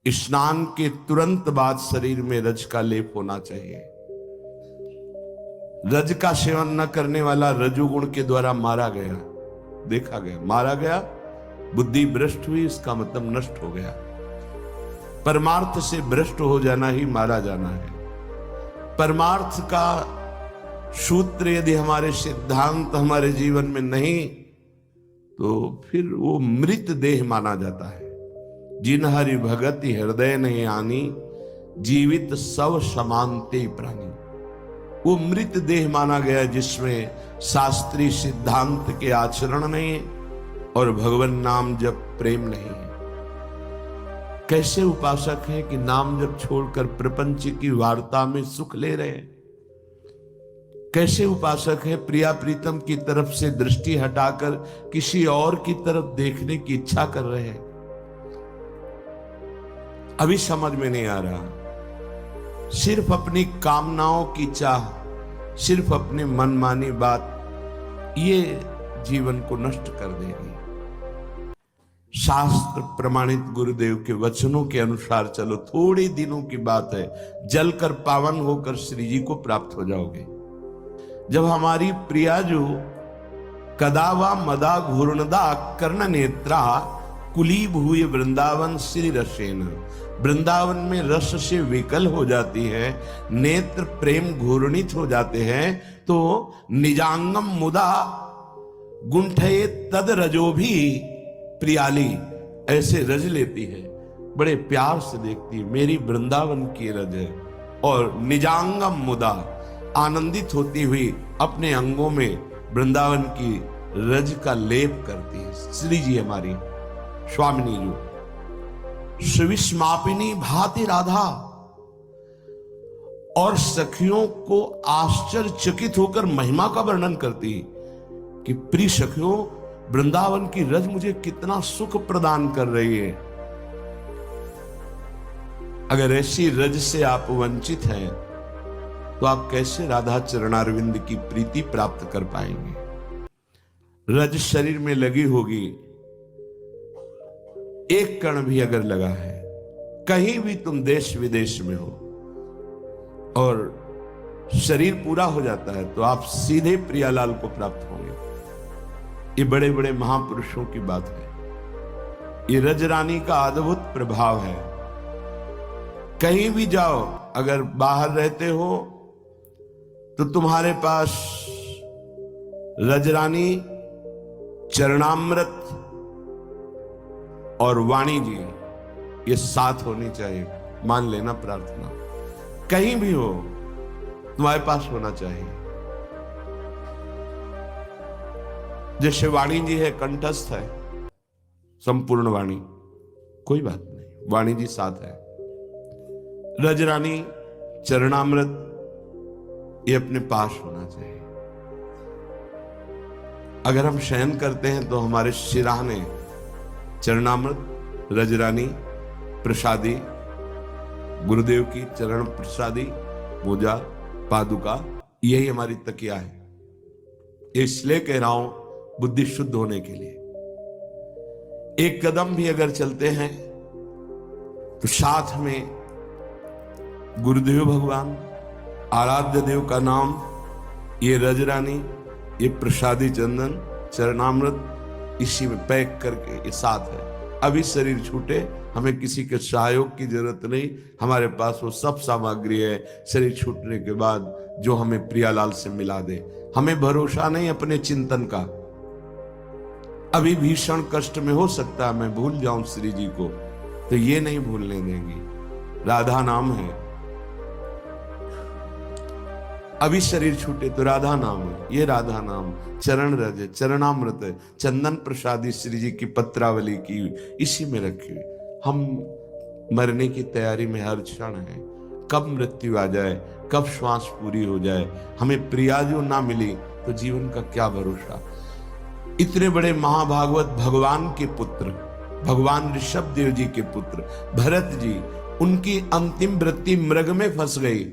स्नान के तुरंत बाद शरीर में रज का लेप होना चाहिए। रज का सेवन न करने वाला रजोगुण के द्वारा मारा गया, देखा गया, मारा गया, बुद्धि भ्रष्ट हुई, इसका मतलब नष्ट हो गया। परमार्थ से भ्रष्ट हो जाना ही मारा जाना है। परमार्थ का सूत्र यदि हमारे सिद्धांत हमारे जीवन में नहीं, तो फिर वो मृत देह माना जाता है। जिन हरि भगति हृदय नहीं आनी, जीवित सब समानते प्राणी। वो मृत देह माना गया जिसमें शास्त्रीय सिद्धांत के आचरण नहीं है और भगवान नाम जप प्रेम नहीं है। कैसे उपासक हैं कि नाम जप छोड़कर प्रपंच की वार्ता में सुख ले रहे हैं। कैसे उपासक है प्रिया प्रीतम की तरफ से दृष्टि हटाकर किसी और की तरफ देखने की इच्छा कर रहे हैं। अभी समझ में नहीं आ रहा। सिर्फ अपनी कामनाओं की चाह, सिर्फ अपनी मनमानी बात, ये जीवन को नष्ट कर देगी। शास्त्र प्रमाणित गुरुदेव के वचनों के अनुसार चलो, थोड़े दिनों की बात है, जलकर पावन होकर श्री जी को प्राप्त हो जाओगे। जब हमारी प्रिया जो कदावा मदा घूर्णदा कर्ण नेत्रा कुलीब हुए वृंदावन श्री रसेन, वृंदावन में रस से विकल हो जाती है, नेत्र प्रेम घूर्णित हो जाते हैं, तो निजांगम मुदा गुंठे तद रजो भी प्रियाली, ऐसे रज लेती है, बड़े प्यार से देखती है, मेरी वृंदावन की रज है। और निजांगम मुदा, आनंदित होती हुई अपने अंगों में वृंदावन की रज का लेप करती है। श्री जी हमारी स्वामिनी जो सुविस्मापिनी भाति राधा, और सखियों को आश्चर्यचकित होकर महिमा का वर्णन करती कि प्रिय सखियों, वृंदावन की रज मुझे कितना सुख प्रदान कर रही है। अगर ऐसी रज से आप वंचित हैं तो आप कैसे राधा चरणारविंद की प्रीति प्राप्त कर पाएंगे। रज शरीर में लगी होगी, एक कण भी अगर लगा है, कहीं भी तुम देश विदेश में हो और शरीर पूरा हो जाता है, तो आप सीधे प्रियालाल को प्राप्त होंगे। ये बड़े बड़े महापुरुषों की बात है। ये रजरानी का अद्भुत प्रभाव है। कहीं भी जाओ, अगर बाहर रहते हो तो तुम्हारे पास रजरानी, चरणामृत और वाणी जी, ये साथ होनी चाहिए। मान लेना प्रार्थना कहीं भी हो तुम्हारे पास होना चाहिए। जैसे वाणी जी है, कंठस्थ है संपूर्ण वाणी, कोई बात नहीं, वाणी जी साथ है। रजरानी, चरणामृत, ये अपने पास होना चाहिए। अगर हम शयन करते हैं तो हमारे शिराहने चरणामृत, रजरानी, प्रसादी, गुरुदेव की चरण प्रसादी, पूजा, पादुका, यही हमारी तकिया है। इसलिए कह रहा हूं, बुद्धि शुद्ध होने के लिए एक कदम भी अगर चलते हैं तो साथ में गुरुदेव भगवान, आराध्य देव का नाम, ये रजरानी, ये प्रसादी चंदन, चरणामृत, इसी में पैक करके ये साथ है। अभी शरीर छूटे, हमें किसी के सहयोग की जरूरत नहीं, हमारे पास वो सब सामग्री है। शरीर छूटने के बाद जो हमें प्रियालाल से मिला दे। हमें भरोसा नहीं अपने चिंतन का। अभी भीषण कष्ट में हो सकता है मैं भूल जाऊं श्री जी को, तो ये नहीं भूलने देंगी। राधा नाम है। अभी शरीर छूटे तो राधा नाम है, ये राधा नाम, चरण रज, चरणामृत, चंदन प्रसादी श्री जी की पत्रावली की, इसी में रखी। हम मरने की तैयारी में हर क्षण है। कब मृत्यु आ जाए, कब श्वास पूरी हो जाए, हमें प्रिया जो ना मिली तो जीवन का क्या भरोसा। इतने बड़े महाभागवत भगवान के पुत्र, भगवान ऋषभ देव जी के पुत्र भरत जी, उनकी अंतिम वृत्ति मृग में फंस गई।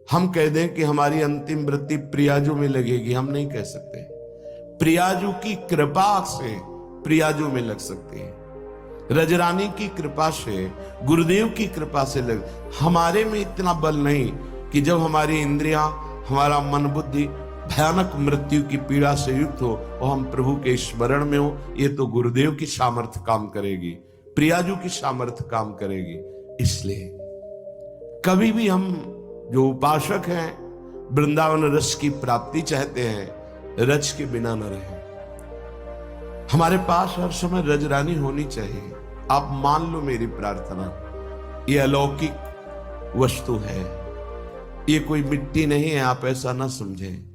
हम कह दें कि हमारी अंतिम वृत्ति प्रियाजू में लगेगी, हम नहीं कह सकते। प्रियाजू की कृपा से प्रियाजू में लग सकती है। रजरानी की कृपा से, गुरुदेव की कृपा से हमारे में इतना बल नहीं कि जब हमारी इंद्रियां, हमारा मन बुद्धि भयानक मृत्यु की पीड़ा से युक्त हो और हम प्रभु के स्मरण में हो। ये तो गुरुदेव की सामर्थ्य काम करेगी, प्रियाजू की सामर्थ्य काम करेगी। इसलिए कभी भी हम जो उपासक हैं, वृंदावन रस की प्राप्ति चाहते हैं, रज के बिना न रहे। हमारे पास हर समय रजरानी होनी चाहिए। आप मान लो मेरी प्रार्थना, ये अलौकिक वस्तु है, ये कोई मिट्टी नहीं है, आप ऐसा ना समझें।